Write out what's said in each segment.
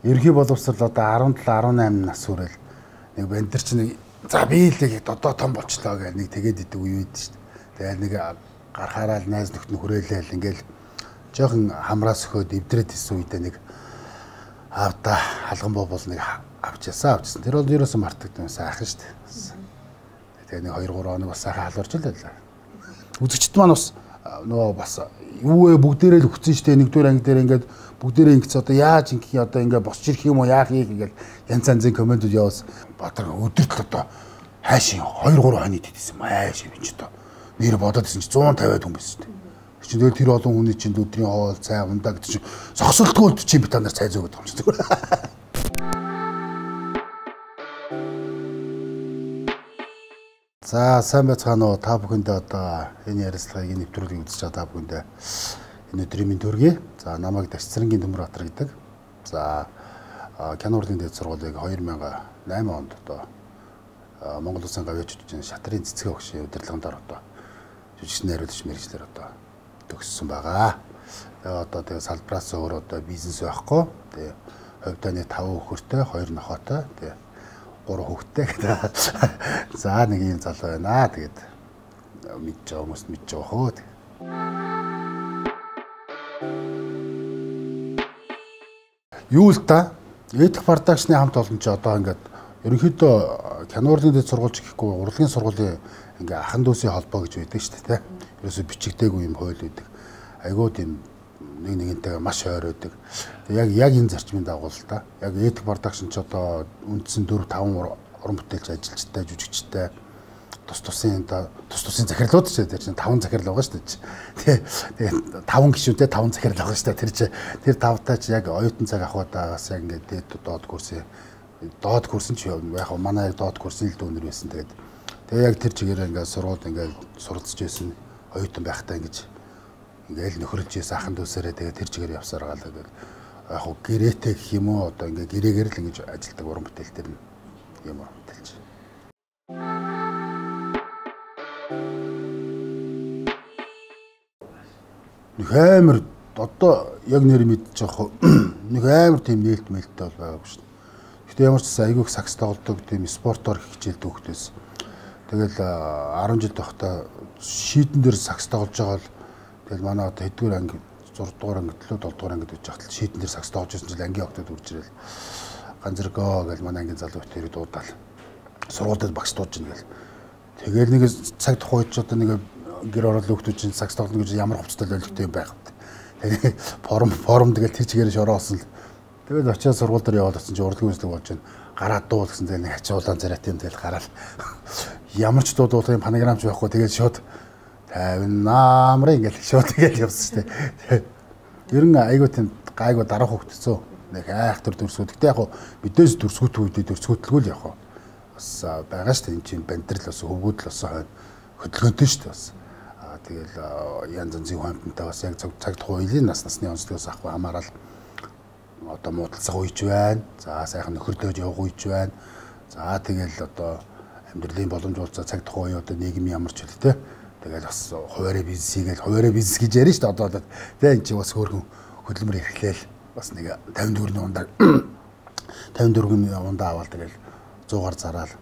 Ерхий боловсрал одоо 17 18 нас хүрэл нэг бандэр чинь нэг за би л яг одоо том болчлоо гэх нэг тэгээд идэг үе үйд шүү дээ. Тэгээд нэг гарахаараа л найз нөхд нь хүрээлээл ингээл жоохон хамраас өгөөд эвдрээд исэн үедээ нэг аавда халган боо бол нэг авчсан. Тэр бол ерөөсөө мартагдсан сайхан шүү дээ. Тэгээд нэг 2 3 хоног бас сайхан халуурч л байлаа. Үзэгчд маань бас нөгөө бас юу вэ бүгдээрээ л өгсөн шүү дээ. Нэгдүгээр анги дээр ингээд бүгдээрээ ингэц одоо яаж ингэх одоо ингээд босч ирэх юм уу яах юм ингээд янз янзын комментууд явуулсан. Баатар өдөрт одоо хайшин 2 3 хоног идсэн юм ааш юм ч одоо нэр бодоод исэн чи 150 хүн байсан шүү дээ. Чи тэгэл тэр олон хүний чинь өдрийн хоол цай ундаа гэдэг чинь зогсолтгүй чи би та нар цай зөөгд байгаа юм чи зүгээр. За сайн байцгаана уу та бүхэндээ одоо энэ ярилцлагыг нэвтрүүлгийг үзэж байгаа та бүхэндээ энэ өдрийн мэнд хүргэе. За намайг Дашцрангийн Төмөрбаатар гэдэг. За кино урлагийн дээд сургуулийг 2008 онд одоо Монгол Улсын гавьяа жүжигчийн шатрын цэцгээ багшийн удирдлаганд одоо жүжигчний хариулагч мэргэжлэр одоо төгссөн байгаа. Тэгээ одоо тэгээ салбараас өөр одоо бизнес байхгүй. Тэгээ хувьдаа нэг 5 хүүхэдтэй, 2 нохойтой, тэгээ 3 хүүхэдтэй гэдэг. За нэг юм залуу байна. Тэгээд мэдж байгаа хүмүүст мэдж байгаа хөө. Юу л та? Эдх продакшны хамт олон ч одоо ингээд ерөнхийдөө кино урлагийн дэд сургуульч гэхгүй урлагийн сургуулийн ингээ ахын дүүсийн холбоо гэж байдаг шүү дээ. Ерөөсө бичигдээгүй юм хууль үүдэг. Айгуу тийм нэгнтэйгээ маш ойр байдаг. Яг энэ зарчмын дагуу л та. Яг эдх продакшн ч одоо үндсэн 4 5 уран бүтээлч ажилчтай, жүжигчтэй тус тусын захирлууд ч тэр чинь 5 захирал байгаа шүү дээ. Тэгээ 5 гишүүнтэй 5 захирал байгаа шүү дээ. Тэр 5 таач яг оюутан цаг ахуудаас яг ингээд доод курсын ч яг манай доод курсын л дүүнэр байсан. Тэгээ яг тэр чигээр ингээд сургууль ингээд суралцж байсан оюутан байхдаа ингээд нөхөрлж байсан ахын дүүсээрээ тэгээ тэр чигээр явсаар гаалаа гэдэг. Яг хөө гэрээтэй гэх юм уу одоо ингээд гэрээгээр л ингэж ажилдаг уран бүтээлтэр юм уран бүтээлч. Нэг амар одоо яг нэр мэдчих жоох нэг амар тийм нээлт мэлттэй бол байгаагүй шүү. Гэтэ ямар ч айгүйх сакс тоглодог тийм спортоор хичээлдэг хөлтөөс. Тэгэл 10 жил тохтой шийдэн дээр сакс тоглож байгаа л тэгэл манай одоо хэдгээр анги 6 дугаар анги 7 дугаар анги гэж хатал шийдэн дээр сакс тоглож байсан жил ангийн октод үрж ирэл ганцэргөө гэл манай ангийн залуу хоёр дуудаал сургуульд багш дууж ийн гэл. Тэгэл нэг цаг тухайч одоо нэг гэр орол хөлтөж чинь сакс тоглоно гэж ямар хувцтай ойлгохтой юм байх. Тэгээ форум тэгэл тэр чигээр шороосон л. Тэгээд очиад сургууль дээр яваад очсон чинь урлагийн үзлэг болж байна. Гараад дуу гэсэн тэгэл нэг ачуулан зарайт юм тэгэл гараал. Ямар ч дуудлагын панограмч байхгүй тэгэл шууд 50 наамрын ингээл шууд тэгэл явсан шүү дээ. Ер нь айгуу тийм гайгүй дарах хөвгтцөө. Нэг айхтар дүрсгүүд. Гэтэ яг мэдээс дүрсгүүд үедээ дүрсгүүдэлгүй л яг бас байгаа шүү дээ. Энд чинь бандрал бас хөвгүүдл бас хөдөлгөөнтэй шүү дээ бас. Тэгэл янз янзын хамтантай бас яг цаг тухайн насны онцлогоос ахгүй хамаарал одоо муудалцах үйж байна. За сайхан нөхөрлөөж явах үйж байна. За тэгэл одоо амьдралын боломж уулзаа цаг тухайн одоо нийгэм ямар ч хэл тэ. Тэгэл бас хуваарь бизнес гэж ярина шүү дээ одоо тэ энэ чи бас хөөрхөн хөдөлмөр эрхлээл бас нэг 54-ний ундаа аваад тэгэл 100-аар зараал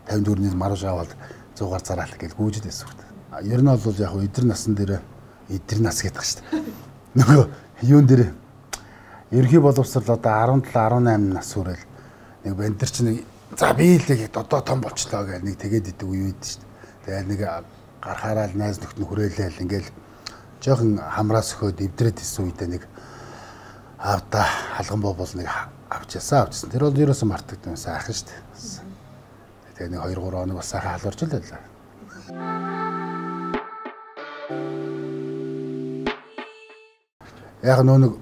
54-ний марууш аваад 100-аар зараал гэж гүйжил байсан шүү дээ. Ер нь бол яг эдэр насан дээр эдэр нас гэдэг шүү дээ. Нөгөө юун дээр ерхий боловсрал одоо 17 18 нас хүрэл нэг бандэр чинь за би л яг одоо том болчлоо гэх нэг тэгээд идэг үе үйд шүү дээ. Тэгээ нэг гарахаараа л найз нөхд нь хүрээлээл ингээл жоохон хамраас өгөөд эвдрээд исэн үедээ нэг аавда халган боо бол нэг авчсан. Тэр бол ерөөсөө мартагдсан сайхан шүү дээ. Тэгээ нэг 2 3 хоног бас сайхан халуурч л байлаа. Яг нэг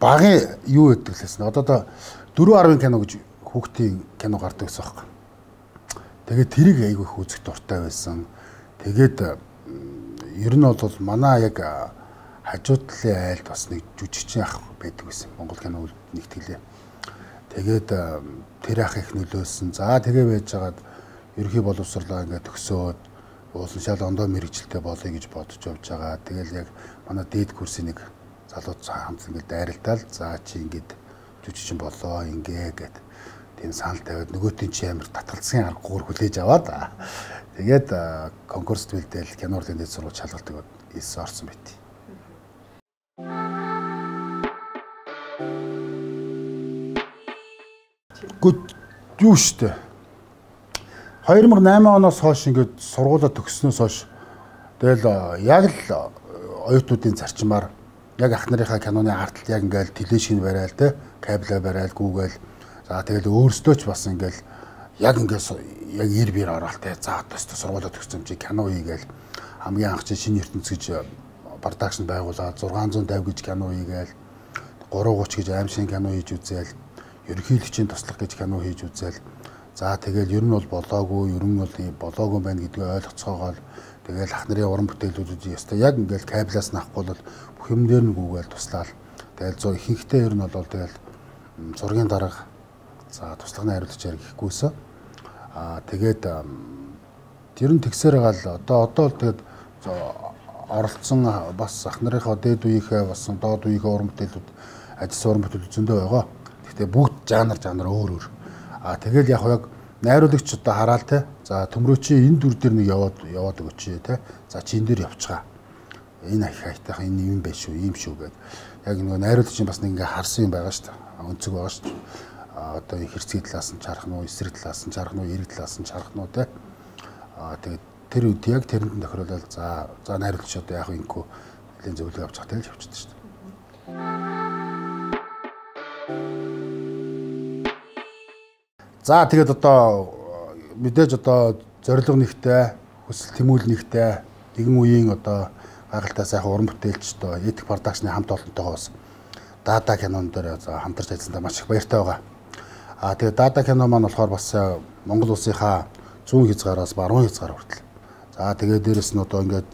багын юу гэдэг лээсэн. Одоо 4.10 кино гэж хүүхдийн кино гардаг гэсэн юм байна. Тэгээд тэрийг айгүй их үзэх дуртай байсан. Тэгээд ер нь бол манай яг хажууд талын айлд бас нэг жүжигчин ах байдаг байсан. Монгол кино нэгтгэлээ. Тэгээд тэр ах их нөлөөсөн. За тэгээ байж байгаад ерхий боловсрлоо ингээд төгсөөд уулын шал ондоо мэрэгчлээ болъё гэж бодож явж байгаа. Тэгэл яг манай дээд курсын нэг залууд хамт ингээд дайралтаал за чи ингээд жүжигчин болоо ингээ гэд тийм санал тавиад нөгөөтийн чи амар татгалзсан аргагүй хүлээж аваад тэгээд конкурст бэлдээл кино урлын дэд сургууль шалгалт өгөөд элсэн орсон байт. Юу штэ 2008 оноос хойш ингээд сургуулаа төгссөнөөс хойш тэгэл яг л оюутнуудын зарчмаар яг ах нарынхаа киноны арталт яг ингээл телевизийн барайл те кабель барайл гүүгээл за тэгэл өөрсдөө ч бас ингээл яг ингээс яг ир бир оролт те за одоо сургуулаа төгссөн чи кино хийгээл хамгийн анх чи шинэ ертөнц гэж продакшн байгуулаад 650 гэж кино хийгээл 330 гэж аимшиг кино хийж үзээл ерөнхийлөгчийн туслах гэж кино хийж үзээл за тэгэл ер нь бол болоогүй ер нь бол болоогүй байна гэдгийг ойлгоцоогоо тэгэл ах нарын уран бүтээлүүдийг ястаа яг ингээл кабелаас нахгүй бол бүх юм дээр нь гүгээл туслаад тэгэл ихэнхдээ ер нь бол тэгэл зургийн дарга за туслагын хариуцлагч гэхгүйсэн тэгээд тэр нь тэгсээр байгаа л одоо л тэгээд оролцсон бас ах нарынхаа дээд үеийнхээ бас доод үеийнхээ уран бүтээлүүд ажилласан уран бүтээл зөндөө байгаа. Гэхдээ бүгд жанр өөр. Тэгэл яг найруулагч одоо хараал те. За төмрөө чи энэ дүр дээр нэг яваад өгөөч те. За чи энэ дээр явчихаа. Энэ их хайтайхан энэ юм байх шүү, ийм шүү гэд. Яг нөгөө найруулагчийн бас нэг ингээ харсан юм байгаа шүү дээ. Өнцөг байгаа шүү дээ. Одоо хэрцгий талаас нь чарах нь, эсрэг талаас нь чарах нь, эрэг талаас нь чарах нь те. Тэгээд тэр үед яг тэрэнд тохируулаад за найруулагч одоо яг инкүү нэлийн зөвлөгөө авч чаддаг л явчихдаг шүү дээ. За тэгээд одоо мэдээж одоо зорилго нэгтэй, хүсэл тэмүүлэл нэгтэй нэгэн үеийн одоо гайхалтай сайхан уран бүтээлч одоо Epic Production-ы хамт олонтойгоо бас Дада кинон дээр хамтарч ажилласандаа маш их баяртай байгаа. Тэгээд Дада кино маань болохоор бас Монгол улсынхаа 100 хязгаараас 10 хязгаар хүртэл. За тэгээд дээрэс нь одоо ингээд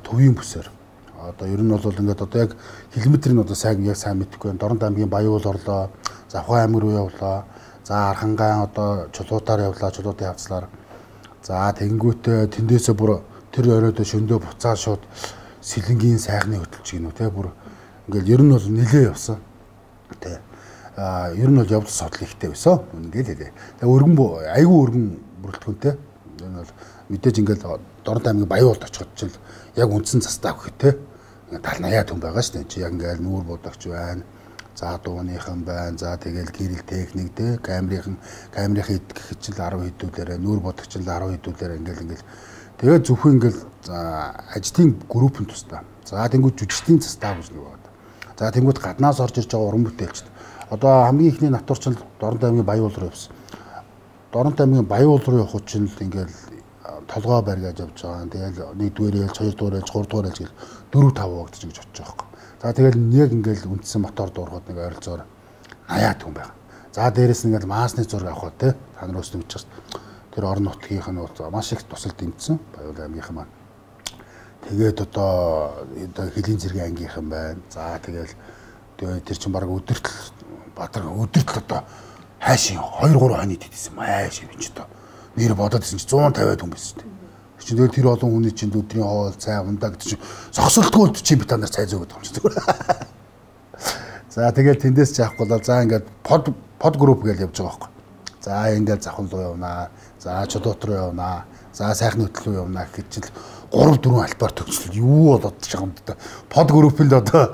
төвийн бүсээр одоо ер нь бол ингээд одоо яг километрийн одоо сайн мэдэхгүй байна. Дорнод аймгийн Баяуул орлоо, Завхай аймаг руу явлаа. За Архангай одоо чулуутаар явлаа, чулуутын хавцлаар. За тэнгүүтээ тэндээсээ бүр тэр оройд шөндөө буцаа шууд сэлэнгийн сайхны хөтөлж гинүү те бүр ингээл ер нь бол нилээ явсан. Тэ. Ер нь бол явдал содл ихтэй байсан. Ингээл хэлээ. Тэгээ айгүй өргөн бүрэлдэхүүнтэй. Энэ бол мэдээж ингээл Дорнод аймгийн Баяуулд очиход ч яг үндсэн цастаа авах те. Ингээл 70-80 хүн байгаа шүү дээ. Чи яг ингээл нүүр бодогч байна. За дууныхан байна. За тэгэл гэрэл техник те камерын идэх хичээл 10 хэдүүлээрээ нүүр бодогч 10 хэдүүлээрээ ингээл тэгээд зөвхөн ингээл ажлын группын тусдаа. За тэнгууд жүжигчдийн цастаа гэж нэг байна. За тэнгууд гаднаас орж ирж байгаа уран бүтээлчд. Одоо хамгийн ихний натурчин Дорнод аймгийн Баяуул руу явсан. Дорнод аймгийн Баяуул руу явах чинь л ингээл толгой барьгаж явж байгаа. Тэгэл 1-р ээлж, 2-р ээлж, 3-р ээлж гэл 4-5 хуваагдаж гэж очиж байгаа юм. За тэгэл нэг ингээл үндсэн мотор дуурахад нэг ойролцоогоор 80 хүн байгаа. За дээрэс нь ингээл маасны зураг авах те та нар өстөмж чаас тэр орон нутгийнх нь бол маш их тусал дэмжсэн Баяуул аймгийнхан маань. Тэгээд одоо хөлийн зэргийн ангийнхан байна. За тэгэл тэр чин баг өдөртөл одоо хайшин 2-3 хоног идсэн маш юм чи одоо нэр бодоод исэн чи 150 хүн байсан шүү дээ. Чи тэр олон хүний чинь өдрийн хоол цай ундаа гэдэг чинь зогсолтгүй чи би та нар цай зөөгд юм чи зүгээр. За тэгээд тэндээс ч яахгүй болоо за ингээд под групп гэж явж байгаа байхгүй. За ингээд завхан руу явнаа. За чулуут руу явнаа. За сайхны хөтөл рүү явнаа гэж чил 3-4 альбаар төгсөл юу болоод байгаа юм да. Под группэнд одоо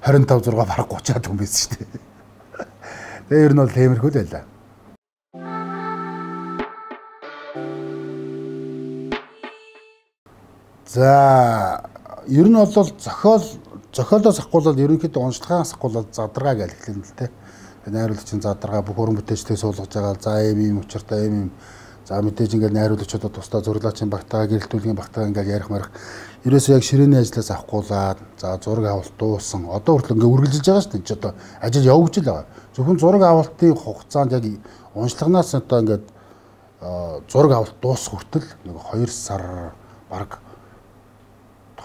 25 6 бараг 30-аад хүн байсан шүү дээ. Тэгээ ер нь бол тиймэрхүү л байлаа. За ер нь бол зохиолоос ахгуулаад ерөнхийдөө онцлогоос ахгуулаад задаргаа гэж хэлсэн л дээ. Найруулагчийн задаргаа бүх уран бүтээлчтэй суулгаж байгаа. За ийм учиртай ийм за мэдээж ингээд найруулагчдад тусдаа зураглаачийн багтаа гэрэлтүүлгийн багтаа ингээд ярих марах. Ерөөсөө яг ширээний ажлаас авахгуулаад за зураг авалт дуусан. Одоо хүртэл ингээд үргэлжилж байгаа шүү дээ. Чи одоо ажил явж л байгаа. Зөвхөн зураг авалтын хугацаанд яг онцлогоноос одоо ингээд зураг авалт дуусах хүртэл нэг 2 сар баг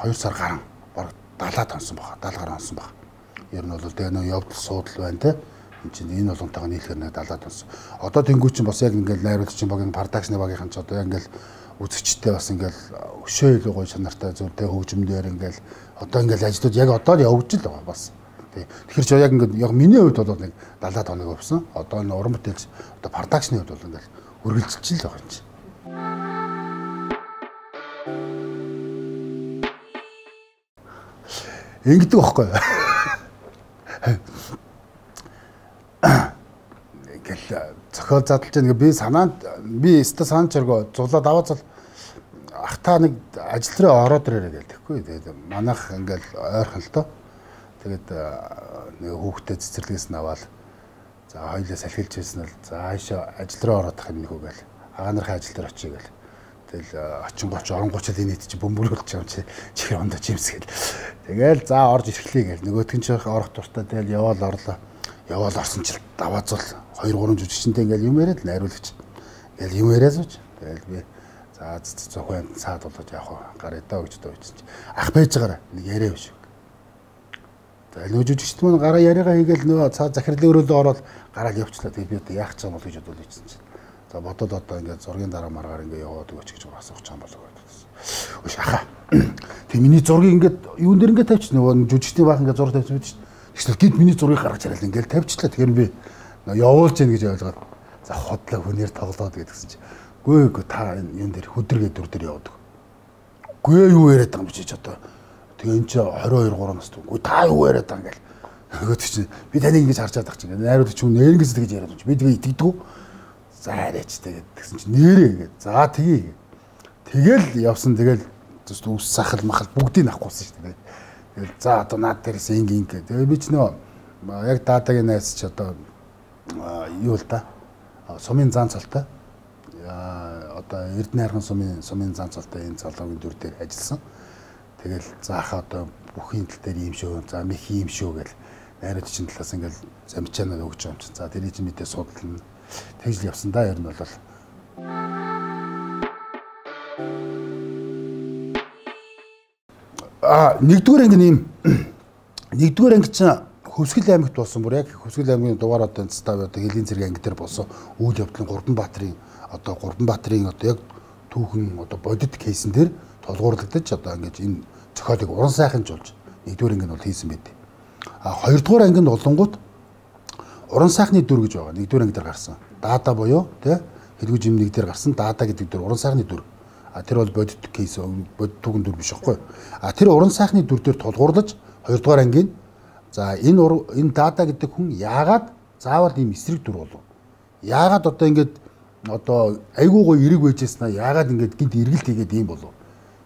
2 сар гарan баг 70 тонсон баг 70 гарan онсон баг. Ер нь бол тэгээ нөө явдал суудал байна те. Энд чинь энэ болгонтойгоо нийлэхээр нэг 70 тонсон. Одоо тэнгуү чинь бас яг ингээл найруулагчийн багийн продакшны багийнхан ч одоо ингээл үзэгчтэй бас ингээл өшөө илүү гоё чанартай зөвтэй хөгжмөөр ингээл одоо ингээл ажлууд яг одоо явж л байгаа бас. Тэгэхээр ч яг ингээд яг миний хувьд бол нэг 70 тоног өвсөн. Одоо энэ уран бүтээлч одоо продакшны хувьд бол ингээд үргэлжилж л байгаа юм чи. Ингэдэг байхгүй. Ингээл зохиол задлж байгаа би санаанд би өстө санаж өргөө зулаад аваад зул ах та нэг ажил руу ороод ирээрэй гэлтэхгүй. Тэгээд манайх ингээл ойрхон л доо. Тэгээд нэг хүүхдээ цэцэрлэгээс нь аваад за хоёулаа салхилж байсан л за хаашаа ажил руу ороод ах юм нэг үгээл агаа нарын ажил дээр очие гэл. Тэгэл очингооч оронгооч л энэ чи бөмбөрүүлж байгаа юм чи чихэр ондоо жимсгээл. Тэгэл за орж ирэхлээ гэл нөгөөтгөн ч орох дуртай тэгэл яваал орлоо. Яваал орсон чил даваад зул 2 3 жүжигчтэй ингээл юм яриад найруулагч. Ингээл юм яриад сууч. Тэгэл би за зохион цаад болгож явах гар эдаа гэж дууйсан чи. Ах байж байгаараа нэг яриа биш. За нөгөө жүжигчт маань гараа яриагаа хийгээл нөгөө цаа захирлын өрөөлөө ороод гараад явчлаа. Тэгээ би одоо яах гэж байгаа бол гэж бодуулчихсан чи. За бодоод одоо ингээд зургийн дараа маргаар ингээд яваад өгөөч гэж асуух чам болоо гэсэн. Өш аха. Тэг миний зургийг ингээд юун дээр ингээд тавьчих нөгөө жүжигчдийн баах ингээд зураг тавьчих биз. Тэгвэл гид миний зургийг гаргаж ирэл ингээд тавьчихлаа. Тэгэхээр би явуулж яах гэж ойлгоод за хотлоо хүнээр тоглоод гэдгсэн чи. Гүй та юун дээр хөдөргээ дүр дээр яваад. Гүй юу яриад байгаа юм чи одоо. Тэгээ эн чи 22 3 настай. Гүй та юу яриад байгаа ингээл. Нөгөө чи би таныг ингэж харж чадах чи ингээд найрууд чи нэрнгэс тэгж яриад юм чи. Би тэгээ итгэдэг үү? За арайч тэгээд тэгсэн чи нэрээ гээд. За тгий. Тэгэл явсан тэгэл ус сахал махал бүгдийг авахгүйсэн шүү дээ. Тэгэл за одоо наад дээрээс ингийн гээд. Тэгээ би ч нөө яг даадагийн найз ч одоо юу л да. Сумын зан цолтой. Одоо Эрдэнэ хайрхан сумын зан цолтой энэ залуугийн дүр дээр ажилласан. Тэгэл заахаа одоо бүхний тал дээр ийм шүү. За мэх ийм шүү гэл найрууд чинь талаас ингээл замчаанаа өгч байгаа юм чинь. За тэрий чинь мэдээ судална. Тэгж явсан да ер нь бол нэгдүгээр анги ийм нэгдүгээр анги чинь Хөвсгөл аймагт болсон бүр яг Хөвсгөл аймгийн дугаар одоо став одоо Хэлийн зэрэг анги дээр болсон үйл явдлын Гурванбаатарын одоо яг түүхэн одоо бодит кейсэн дээр толгуурлагдаж одоо ингэж энэ зохиолыг уран сайханжуулж нэгдүгээр анги нь бол хийсэн байд. Хоёрдугаар анги нь болонгууд уран сайхны дүр гэж байгаа. Нэгдүгээр анги дээр гарсан. Даада буюу тий хэлгүй жимник дээр гарсан даада гэдэг дүр уран сайхны дүр. Тэр бол бодит кейс бодит түүхэн дүр биш байхгүй. Тэр уран сайхны дүр дээр толгуурлаж хоёрдугаар ангийн за энэ даада гэдэг хүн яагаад заавал ийм эсрэг дүр болов? Яагаад одоо ингэж одоо айгуугаа эрэг байжсанаа яагаад ингэж гинт эргэлт хийгээд ийм болов?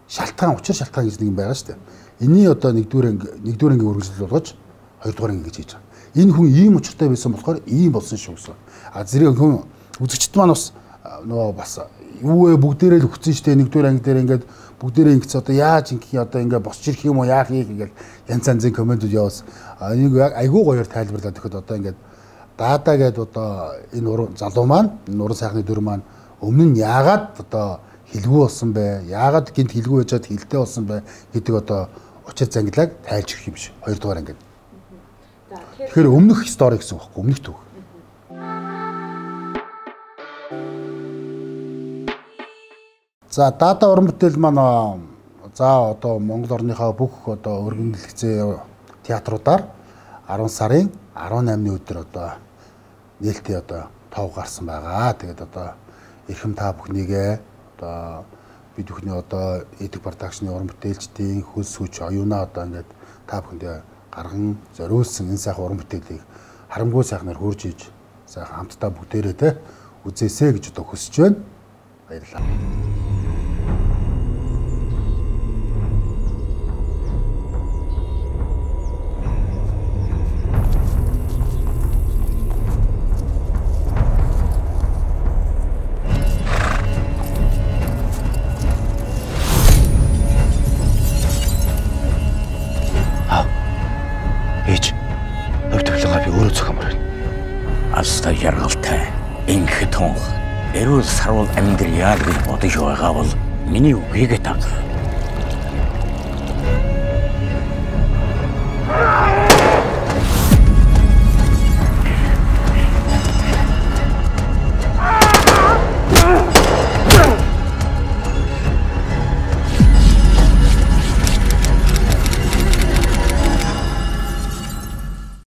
Шалтгаан учир шалтгаан гэж нэг юм байгаа шүү дээ. Энийг одоо нэгдүгээр ангийн үргэлжлэл болгож хоёрдугаар анги гэж хийж байгаа. Энэ хүн ийм учиртай байсан болохоор ийм болсон шүү гэсэн. Зэрэг хүн үзэгчд маань бас нөгөө бас юу вэ бүгдээрээ л өгсөн шүү дээ. Нэгдүгээр анги дээр ингээд бүгдээрээ ингэц одоо яаж ингэх одоо ингээд босч ирэх юм уу яах юм ингээд янз янзын комментууд явуулсан. Энийг айгүй гоёор тайлбарлаад өгөхөд одоо ингээд даада гэдэг одоо энэ залуу маань энэ уран сайхны дүр маань өмнө нь яагаад одоо хилгүй болсон бэ? Яагаад гинт хилгүй байжгаад хилтэй болсон бэ гэдэг одоо учир зангилааг тайлж өгөх юм шиг. Хоёрдугаар ангид. Тэгэхээр өмнөх стори гэсэн үг байхгүй өмнөх түүх. За даада уран бүтээл маань за одоо Монгол орныхаа бүх одоо өргөн дэлгэцээ театруудаар 10 сарын 18-ны өдөр одоо нээлттэй одоо тов гарсан байгаа. Тэгээд одоо эрхэм та бүхнийгээ одоо бид бүхний одоо эдик продакшны уран бүтээлчдийн хөлс хүч оюунаа одоо ингээд та бүхэндээ гарган зориулсан энэ сайхан уран бүтээлийг харамгүй сайхнаар хурж иж сайхан хамтдаа бүгдээрээ те үзээсэй гэж одоо хүсэж байна. Баярлалаа. Алста яргалтай ингэхэд тун эрүүл сарвал амьдрьяа гэж бодож байгаа бол миний үгийг таг.